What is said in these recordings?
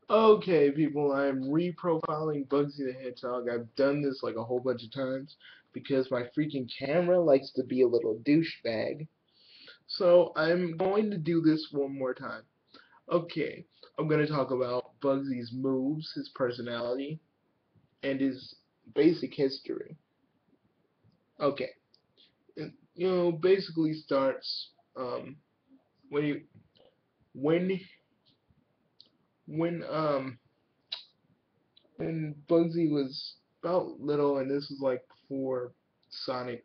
Okay, people, I'm reprofiling Bugsy the Hedgehog. I've done this like a whole bunch of times because my freaking camera likes to be a little douchebag. So I'm going to do this one more time. Okay, I'm going to talk about Bugsy's moves, his personality, and his basic history. Okay, basically starts when he when when when Bugsy was about little, and this was like Sonic,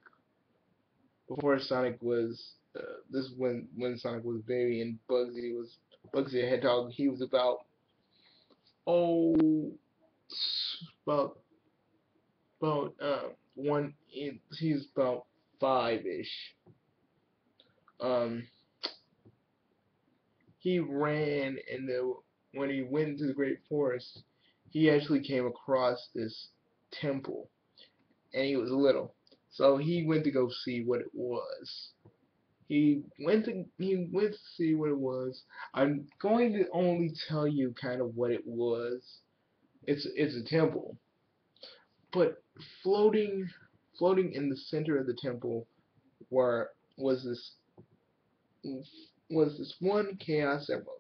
before Sonic was, this is when Sonic was a baby, and Bugsy the Hedgehog. He was oh about one. He's about 5-ish. Um, he ran, and when he went into the Great Forest, he actually came across this temple, and he was little. So he went to go see what it was. He went to see what it was. I'm going to only tell you kind of what it was. It's a temple, but floating floating in the center of the temple were was this was this one Chaos Emerald.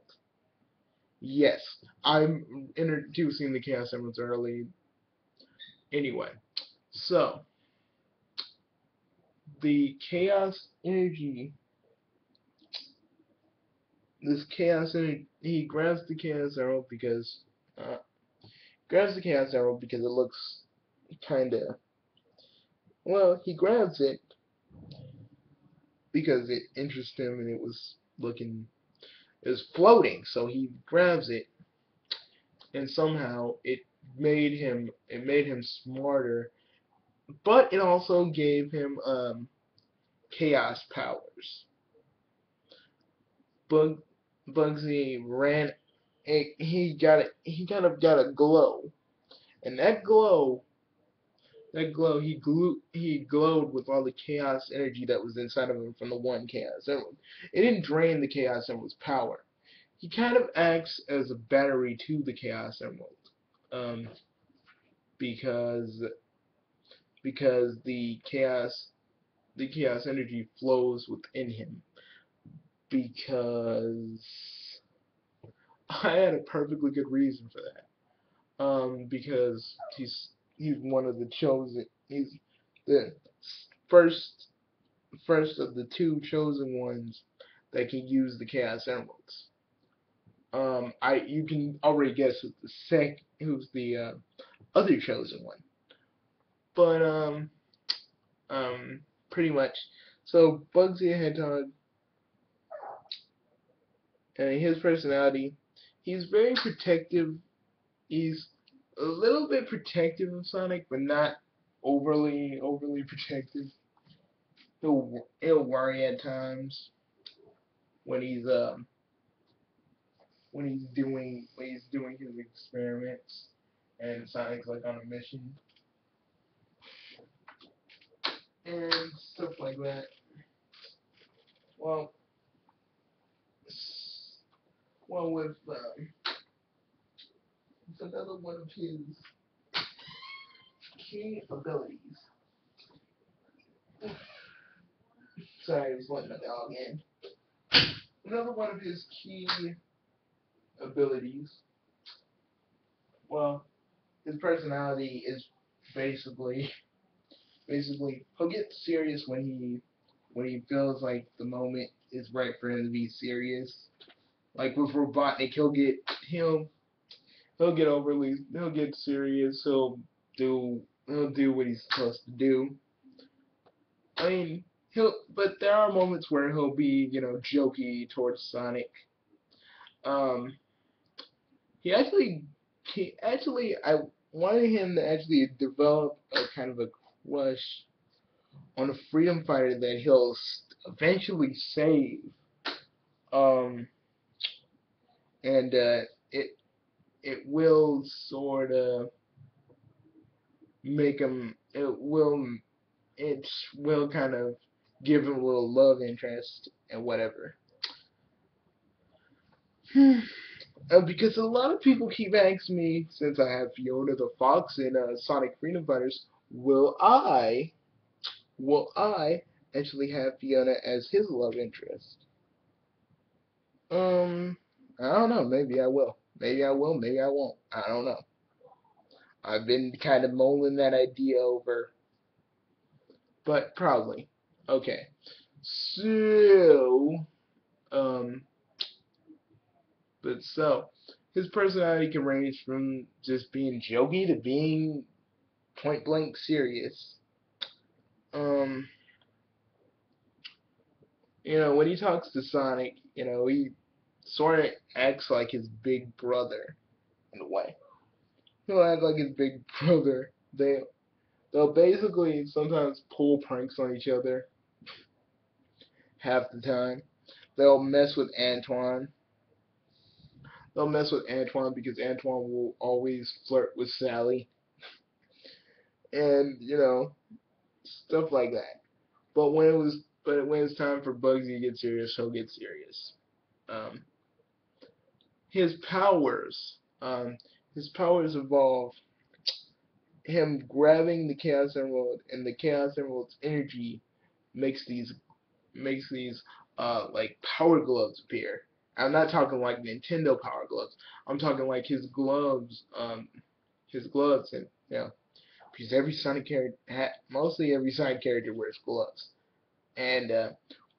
Yes, I'm introducing the Chaos Emeralds early. Anyway, so the chaos energy this chaos energy he uh, grabs the chaos emerald because it looks kind of, well, he grabs it because it interests him, and it was floating, so he grabs it, and somehow it made him smarter, but it also gave him chaos powers. Bug Bugsy ran he kind of got a glow, and that glow, he glowed with all the chaos energy that was inside of him from the one chaos emerald. It didn't drain the chaos emerald's power. He kind of acts as a battery to the chaos emerald, um, because the chaos energy flows within him. Because I had a perfectly good reason for that. Because he's one of the chosen. He's the first first of the two chosen ones that can use the Chaos Emeralds. I You can already guess who's the other chosen one, but pretty much. So Bugsy the Hedgehog and his personality, he's very protective. He's a little bit protective of Sonic, but not overly protective. He'll worry at times when he's doing his experiments, and Sonic's like on a mission and stuff like that. Well, with it's another one of his key abilities. Sorry, I was letting my dog in. Another one of his key abilities. Well, his personality is basically he'll get serious when he feels like the moment is right for him to be serious. Like with Robotnik, he'll get serious. He'll do what he's supposed to do. I mean, but there are moments where he'll be, jokey towards Sonic. Um, I wanted him to actually develop a kind of a crush on a freedom fighter that he'll eventually save. Um, and it it will sort of make him. It will kind of give him a little love interest and whatever. Because a lot of people keep asking me, since I have Fiona the Fox in Sonic Freedom Fighters, will I, will I actually have Fiona as his love interest? Um, I don't know. Maybe I will. Maybe I will. Maybe I won't. I don't know. I've been kind of mulling that idea over, but probably. Okay. So, um, but his personality can range from just being jokey to being point blank serious. Um, when he talks to Sonic, he sort of acts like his big brother in a way. He'll act like his big brother. They'll basically sometimes pull pranks on each other half the time. They'll mess with Antoine. They'll mess with Antoine because Antoine will always flirt with Sally, and stuff like that. But when it's time for Bugsy to get serious, he'll get serious. Um, his powers, his powers involve him grabbing the Chaos Emerald, and the Chaos Emerald's energy makes these like power gloves appear. I'm not talking like Nintendo power gloves. I'm talking like his gloves, and because every Sonic character, mostly every Sonic character wears gloves, and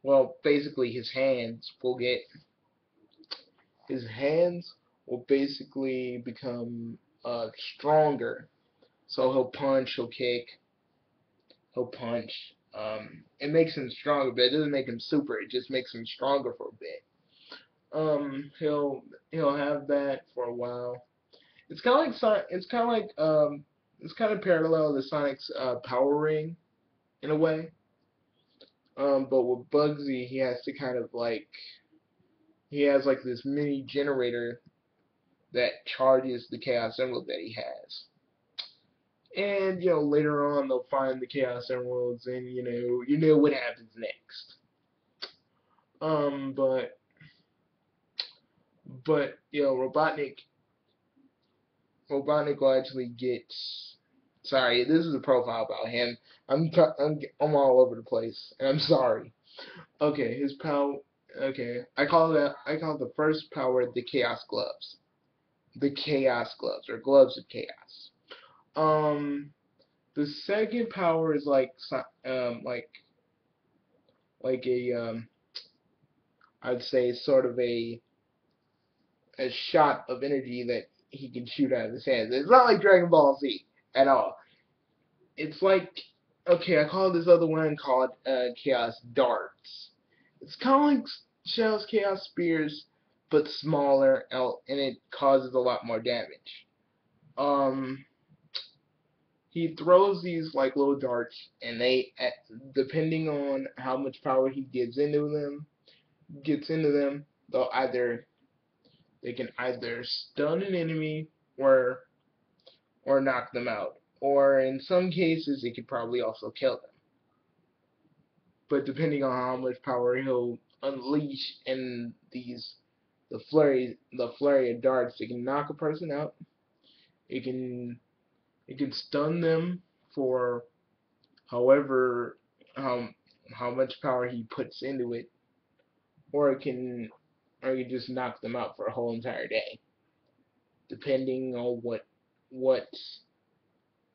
well, basically his hands will basically become stronger. So he'll kick, he'll punch. It makes him stronger, but it doesn't make him super. It just makes him stronger for a bit. He'll have that for a while. It's kind of like it's kind of parallel to Sonic's Power Ring in a way. But with Bugsy, he has like this mini generator that charges the Chaos Emerald that he has. And later on they'll find the Chaos Emeralds, and you know what happens next. Um, but but Robotnik will actually get. Sorry, this is a profile about him. I'm all over the place, and I'm sorry. Okay, his power. Okay, I call the first power the Chaos Gloves. The Chaos Gloves, or Gloves of Chaos. Um, the second power is like a I'd say sort of a shot of energy that he can shoot out of his hands. It's not like Dragon Ball Z at all. It's like, okay, I call this other one called Chaos Darts. It's kind of like Shell's Chaos Spears, but smaller, and it causes a lot more damage. Um, he throws these like little darts, and depending on how much power he gets into them, they can either stun an enemy or knock them out, or in some cases it could probably also kill them. But depending on how much power he'll unleash in the flurry of darts, it can knock a person out. It can stun them for however how much power he puts into it, or it can just knock them out for a whole entire day, depending on what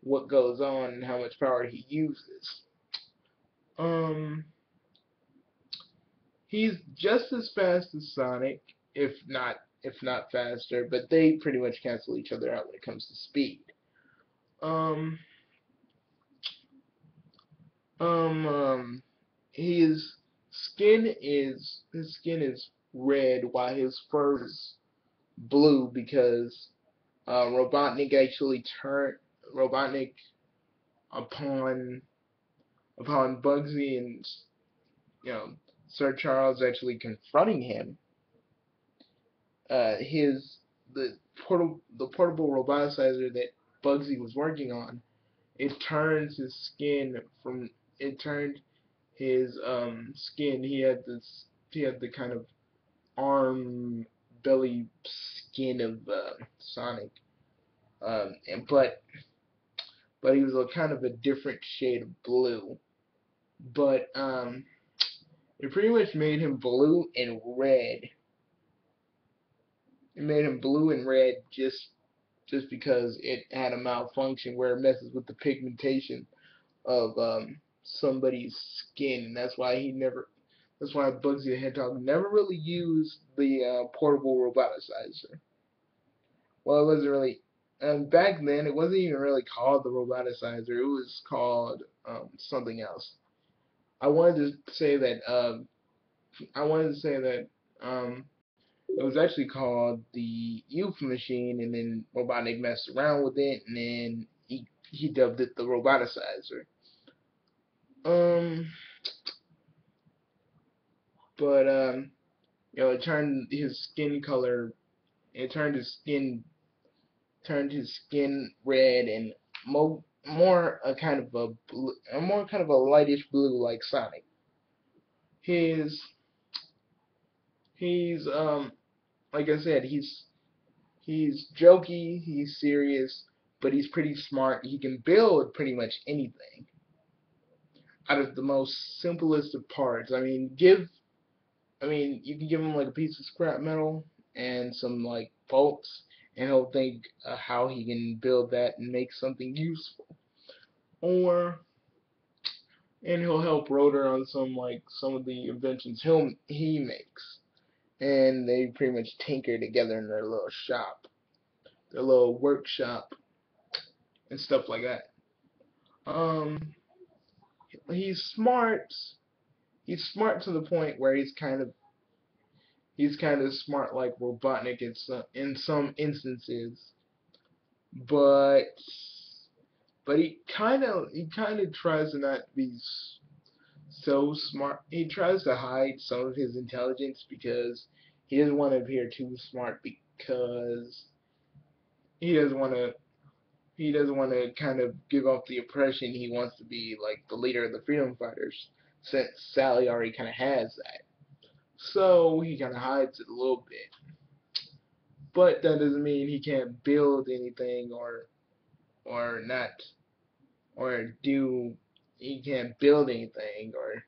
what goes on and how much power he uses. Um, he's just as fast as Sonic, if not faster, but they pretty much cancel each other out when it comes to speed. Um, um, his his skin is red while his fur is blue because Robotnik upon Bugsy and you know Sir Charles actually confronting him, his the portable roboticizer that Bugsy was working on, it turns his skin from it turned his skin. He had the kind of arm belly skin of Sonic, and but he was a kind of a different shade of blue. But it pretty much made him blue and red. It made him blue and red just because it had a malfunction where it messes with the pigmentation of somebody's skin, and that's why Bugsy the Hedgehog never really used the portable roboticizer. Well, it wasn't really. Back then, it wasn't even really called the roboticizer. It was called something else. I wanted to say that. I wanted to say that it was actually called the Youth Machine, and then Robotnik messed around with it, and then he dubbed it the roboticizer. Um, but it turned his skin color. It turned his skin red and more a kind of a blue, a more kind of a lightish blue like Sonic. His he's like I said, he's jokey, he's serious, but he's pretty smart. He can build pretty much anything out of the most simplest of parts. I mean, you can give him like a piece of scrap metal and some like bolts, and he'll think how he can build that and make something useful. Or and he'll help Rotor on some of the inventions he makes, and they pretty much tinker together in their little shop, their little workshop, and stuff like that. Um, he's smart. He's smart to the point where he's kind of smart like Robotnik in some instances, but he kind of tries to not be so smart. He tries to hide some of his intelligence because he doesn't want to appear too smart because he doesn't want to he doesn't want to kind of give off the impression he wants to be like the leader of the freedom fighters, since Sally already kind of has that. So he kind of hides it a little bit. But that doesn't mean he can't build anything or not or do he can't build anything, or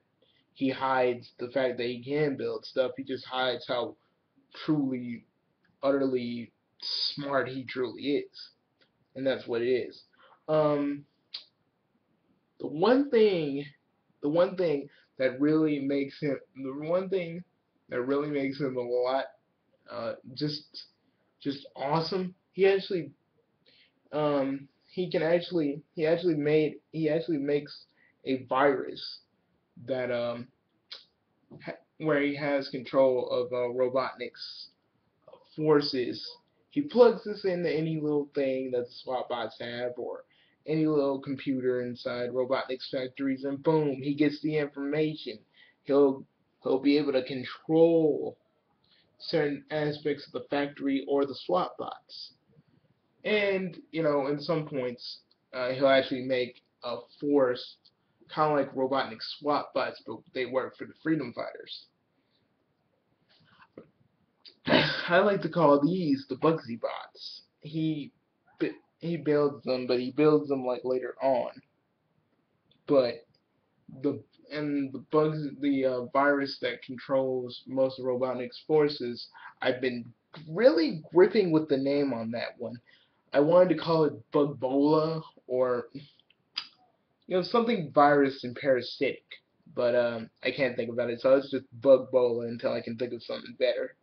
he hides the fact that he can build stuff. He just hides how truly, utterly smart he truly is, and that's what it is. Um, the one thing, the one thing the one thing that really makes him a lot, just awesome. He actually makes a virus that where he has control of Robotnik's forces. He plugs this into any little thing that the SWAT bots have, or any little computer inside Robotnik's factories, and boom, he gets the information. He'll he'll be able to control certain aspects of the factory or the SWAT bots. And in some points, he'll actually make a force, kind of like Robotnik SWAT bots, but they work for the freedom fighters. I like to call these the Bugsy bots. He builds them, but he builds them like later on. But the and the bugs, the virus that controls most of Robotnik's forces, I've been really gripping with the name on that one. I wanted to call it Bugbola, or something virus and parasitic, but I can't think about it, so it's just Bugbola until I can think of something better.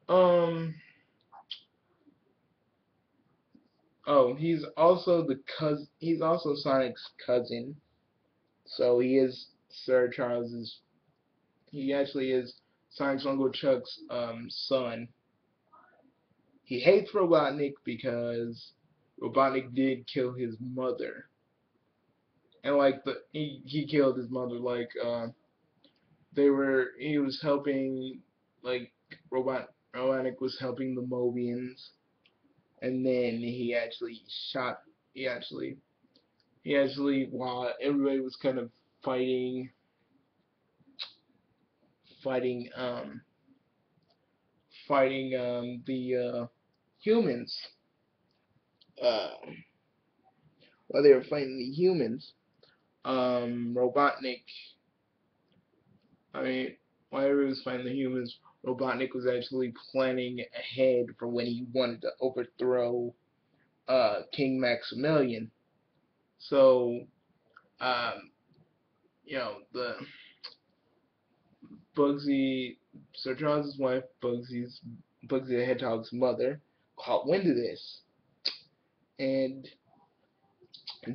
Um, oh, he's also Sonic's cousin, so he is Sir Charles's. He actually is Sonic's Uncle Chuck's son. He hates Robotnik because Robotnik did kill his mother, and like he killed his mother like he was helping, like Robotnik was helping the Mobians, and then shot he actually while everybody was kind of fighting fighting the humans. Uh, while they were fighting the humans, Robotnik. I mean, while everyone was fighting the humans, Robotnik was actually planning ahead for when he wanted to overthrow King Maximilian. So, um, the Bugsy, Sir Charles's wife, Bugsy the Hedgehog's mother, caught wind of this, and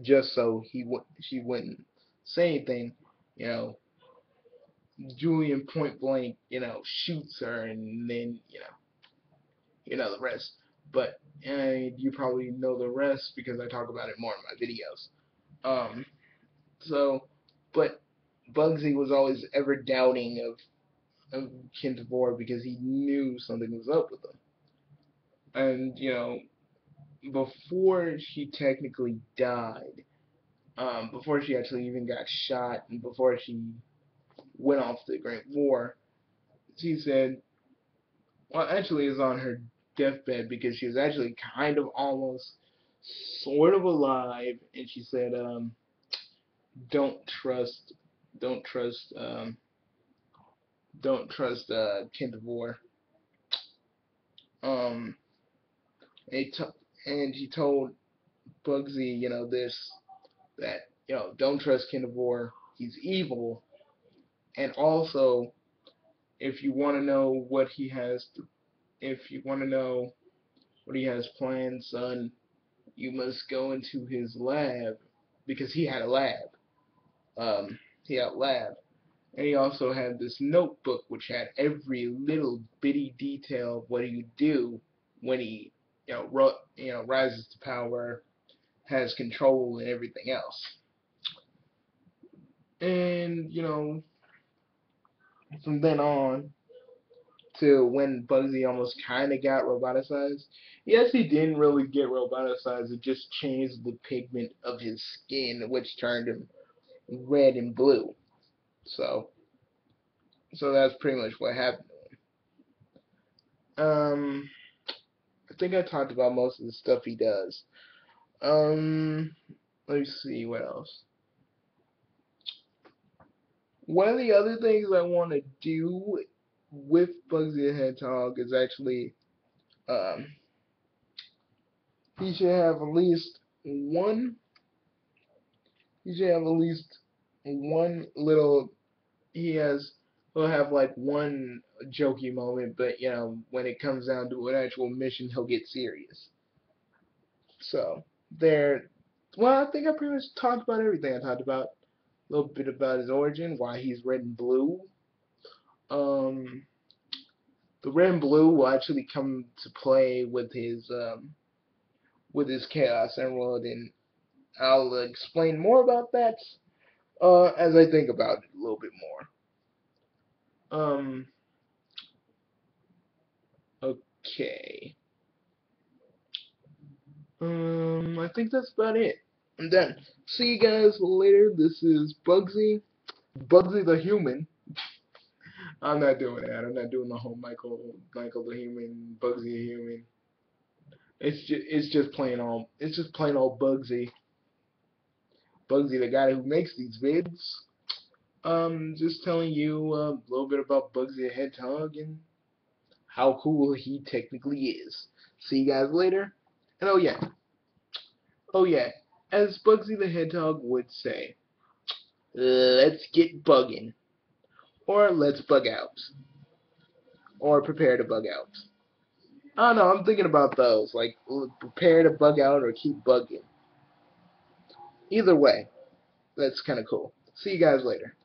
just so she wouldn't say anything, you know, Julian point blank, shoots her, and then the rest. But you probably know the rest because I talk about it more in my videos. Um, so, but Bugsy was always ever doubting of Kintavor because he knew something was up with him. And before she technically died, before she actually even got shot, and before she went off to the Great War, she said, well, actually, is on her deathbed because she was actually kind of almost sort of alive, and she said, don't trust, don't trust, don't trust Kintavor. Um, and, and she told Bugsy, this, that, don't trust Kintavor. He's evil, and also, if you want to know what he has, if you want to know what he has planned, son, you must go into his lab, because he had a lab. He had a lab. And he also had this notebook which had every little bitty detail of what he would do when he, rises to power, has control and everything else. And, from then on to when Bugsy almost kind of got roboticized. Yes, he didn't really get roboticized. It just changed the pigment of his skin, which turned him red and blue. So, that's pretty much what happened. I think I talked about most of the stuff he does. Let me see what else. One of the other things I want to do with Bugsy the Hedgehog is actually, um, he should have at least one. He should have at least one little. He has. He'll have like one jokey moment, but when it comes down to an actual mission, he'll get serious. So there. Well, I think I pretty much talked about everything. I talked about a little bit about his origin, why he's red and blue. Um, the red and blue will actually come to play with his Chaos Emerald, and I'll explain more about that as I think about it a little bit more. Okay. I think that's about it. I'm done. See you guys later. This is Bugsy. Bugsy the human. I'm not doing that. I'm not doing the whole Michael the human, Bugsy the human. It's just plain old Bugsy. Bugsy, the guy who makes these vids. Just telling you a little bit about Bugsy the Hedgehog and how cool he technically is. See you guys later. And oh yeah, as Bugsy the Hedgehog would say, let's get bugging, or let's bug out, or prepare to bug out. I don't know, I'm thinking about those, like prepare to bug out or keep bugging. Either way, that's kind of cool. See you guys later.